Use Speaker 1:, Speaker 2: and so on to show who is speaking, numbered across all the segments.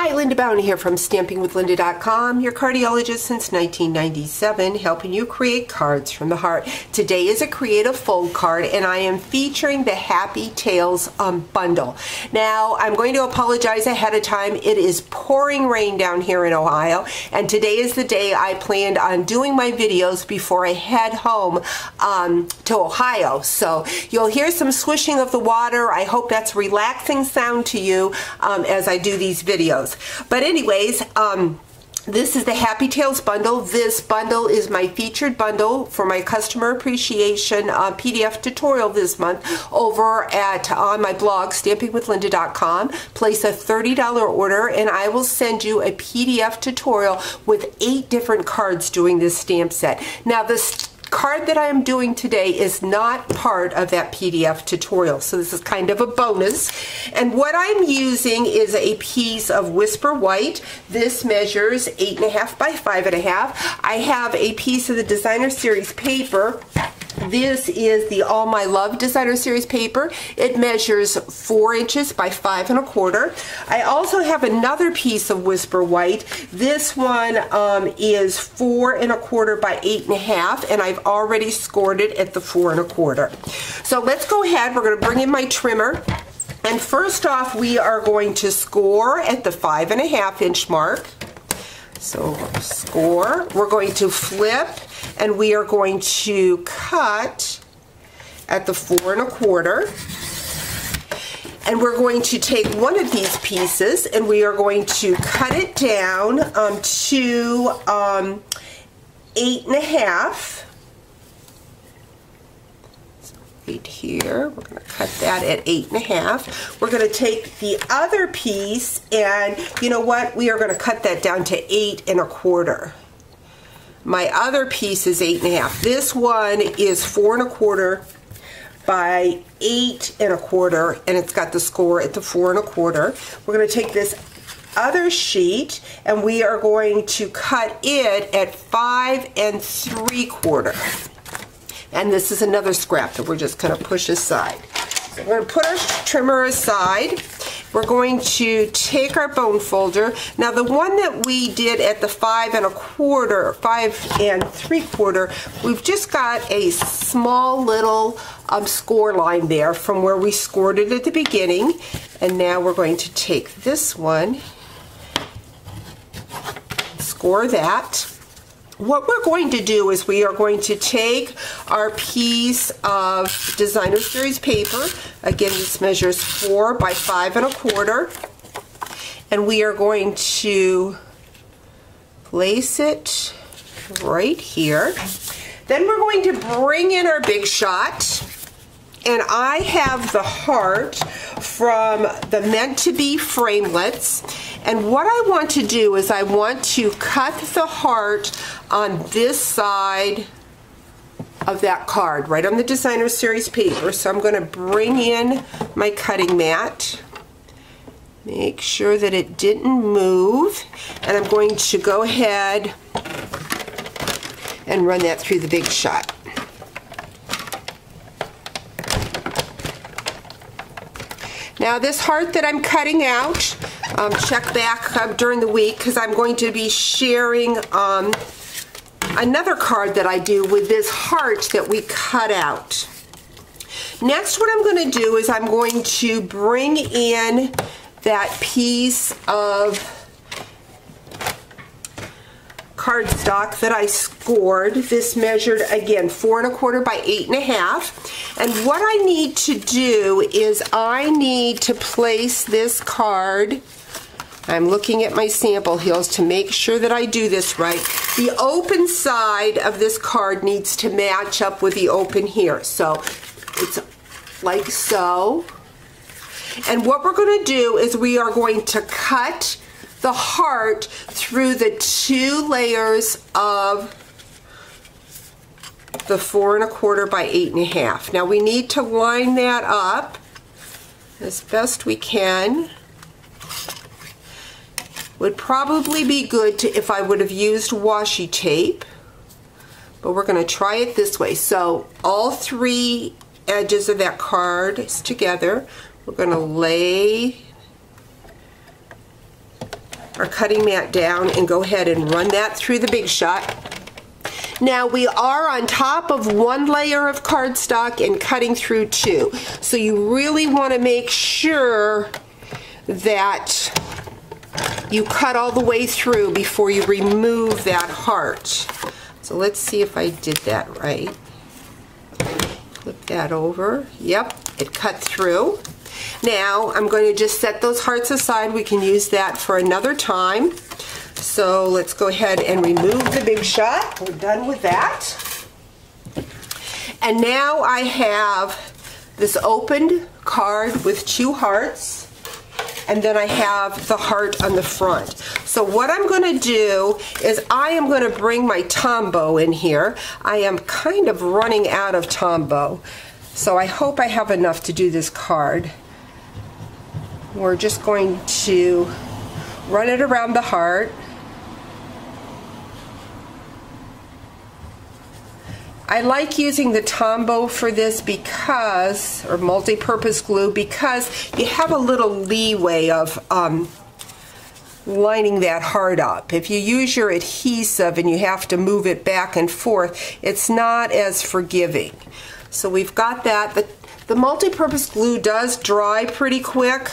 Speaker 1: Hi, Linda Bounty here from StampingWithLinda.com, your cardiologist since 1997, helping you create cards from the heart. Today is a creative fold card, and I am featuring the Happy Tales bundle. Now, I'm going to apologize ahead of time. It is pouring rain down here in Ohio, and today is the day I planned on doing my videos before I head home to Ohio. So you'll hear some swishing of the water. I hope that's a relaxing sound to you as I do these videos. But anyways, this is the Happy Tales bundle. This bundle is my featured bundle for my customer appreciation PDF tutorial this month over on my blog, StampingWithLinda.com. Place a $30 order and I will send you a PDF tutorial with 8 different cards doing this stamp set. Now, this card that I am doing today is not part of that PDF tutorial, so this is kind of a bonus. And what I'm using is a piece of Whisper White. This measures 8.5 by 5.5. I have a piece of the Designer Series paper. This is the All My Love Designer Series paper. It measures 4 inches by 5 1/4. I also have another piece of Whisper White. This one is 4 1/4 by 8.5, and I've already scored it at the 4 1/4. So let's go ahead. We're going to bring in my trimmer. And first off, we are going to score at the 5.5 inch mark. So score. We're going to flip, and we are going to cut at the 4 1/4. And we're going to take one of these pieces and we are going to cut it down to 8.5. Right here, we're going to cut that at 8.5. We're going to take the other piece, and you know what? We are going to cut that down to 8 1/4. My other piece is 8.5. This one is 4 1/4 by 8 1/4, and it's got the score at the 4 1/4. We're going to take this other sheet and we are going to cut it at 5 3/4. And this is another scrap that we're just going to push aside. So we're going to put our trimmer aside. We're going to take our bone folder. Now, the one that we did at the 5 1/4, 5 3/4, we've just got a small little score line there from where we scored it at the beginning. And now we're going to take this one, score that. What we're going to do is we are going to take our piece of Designer Series paper. Again, this measures 4 by 5 1/4. And we are going to place it right here. Then we're going to bring in our Big Shot. And I have the heart from the Meant to Be framelits. And what I want to do is I want to cut the heart on this side of that card, right on the Designer Series paper. So I'm going to bring in my cutting mat. Make sure that it didn't move. And I'm going to go ahead and run that through the Big Shot. Now, this heart that I'm cutting out, check back during the week because I'm going to be sharing another card that I do with this heart that we cut out. Next, what I'm going to do is I'm going to bring in that piece of cardstock that I scored. This measured, again, 4 1/4 by 8.5. And what I need to do is I need to place this card. I'm looking at my sample heels to make sure that I do this right. The open side of this card needs to match up with the open here. So it's like so. And what we're going to do is we are going to cut the heart through the 2 layers of the 4 1/4 by 8.5. Now we need to line that up as best we can. Would probably be good if I would have used washi tape, but we're going to try it this way. So all 3 edges of that card is together. We're going to lay our cutting mat down and go ahead and run that through the Big Shot. Now we are on top of one layer of cardstock and cutting through two. So you really want to make sure that you cut all the way through before you remove that heart. So let's see if I did that right. Flip that over. Yep, it cut through. Now I'm going to just set those hearts aside. We can use that for another time. So let's go ahead and remove the Big Shot. We're done with that. And now I have this opened card with two hearts. And then I have the heart on the front. So what I'm going to do is I am going to bring my Tombow in here. I am kind of running out of Tombow. So I hope I have enough to do this card. We're just going to run it around the heart. I like using the Tombow for this because, or multi-purpose glue, because you have a little leeway of lining that heart up. If you use your adhesive and you have to move it back and forth, it's not as forgiving. So we've got that. The multi-purpose glue does dry pretty quick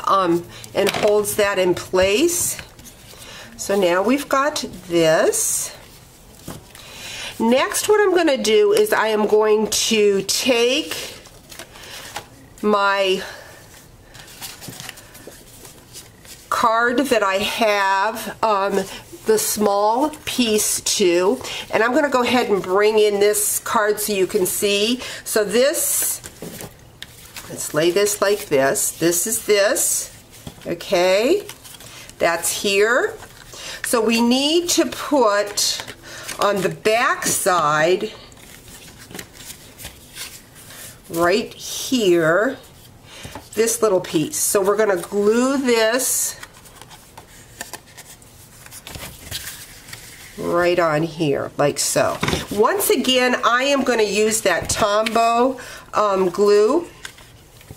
Speaker 1: and holds that in place. So now we've got this. Next, what I'm going to do is I am going to take my card that I have the small piece to, and I'm going to go ahead and bring in this card so you can see. So this, let's lay this like this. This is this, okay? That's here. So we need to put on the back side, right here, this little piece. So we're going to glue this right on here, like so. Once again, I am going to use that Tombow glue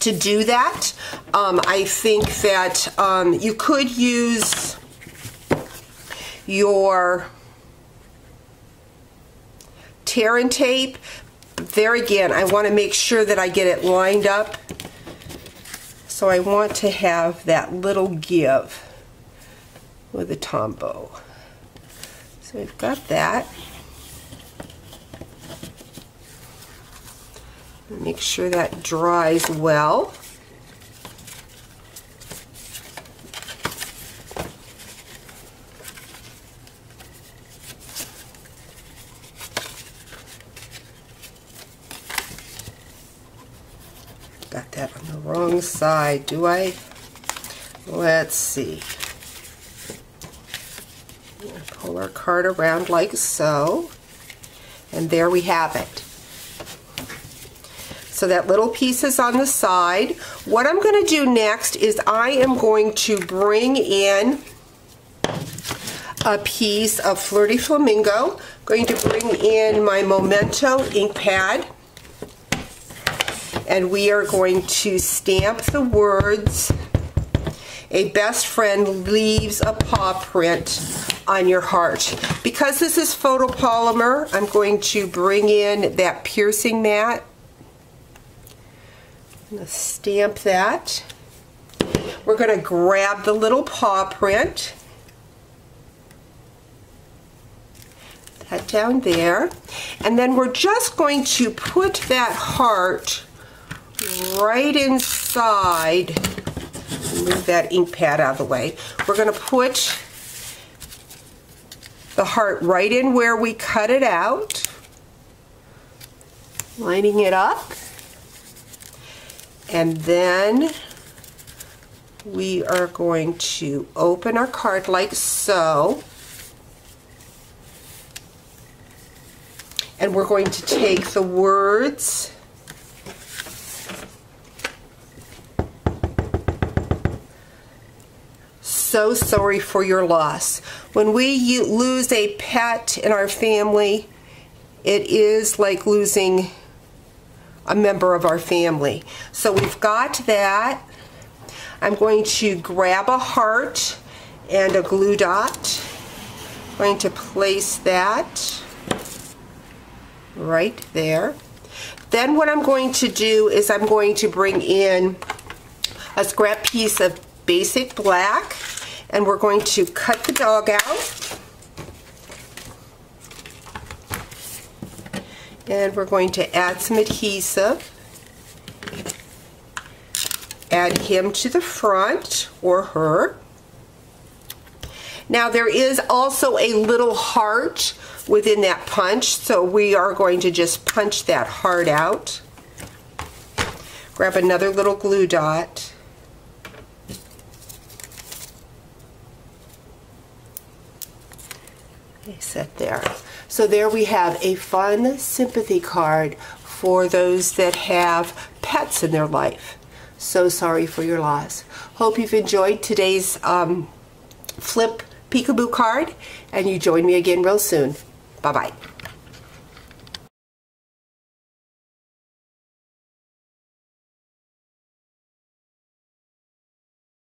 Speaker 1: to do that. I think that you could use your tear and tape. There again, I want to make sure that I get it lined up. So I want to have that little give with the Tombow. So we've got that. Make sure that dries well. Got that on the wrong side, do I? Let's see. Pull our card around like so, and there we have it. So that little piece is on the side. What I'm going to do next is I am going to bring in a piece of Flirty Flamingo. I'm going to bring in my Memento ink pad. And we are going to stamp the words, "A best friend leaves a paw print on your heart." Because this is photopolymer, I'm going to bring in that piercing mat. I'm going to stamp that. We're going to grab the little paw print. That down there. And then we're just going to put that heart right inside. Move that ink pad out of the way. We're going to put the heart right in where we cut it out, lining it up, and then we are going to open our card like so, and we're going to take the words "So sorry for your loss." When we lose a pet in our family, it is like losing a member of our family. So we've got that. I'm going to grab a heart and a glue dot. I'm going to place that right there. Then what I'm going to do is I'm going to bring in a scrap piece of basic black, and we're going to cut the dog out. And we're going to add some adhesive. Add him to the front, or her. Now there is also a little heart within that punch, so we are going to just punch that heart out. Grab another little glue dot. Set there. So there we have a fun sympathy card for those that have pets in their life. So sorry for your loss. Hope you've enjoyed today's flip peekaboo card, and you join me again real soon. Bye-bye.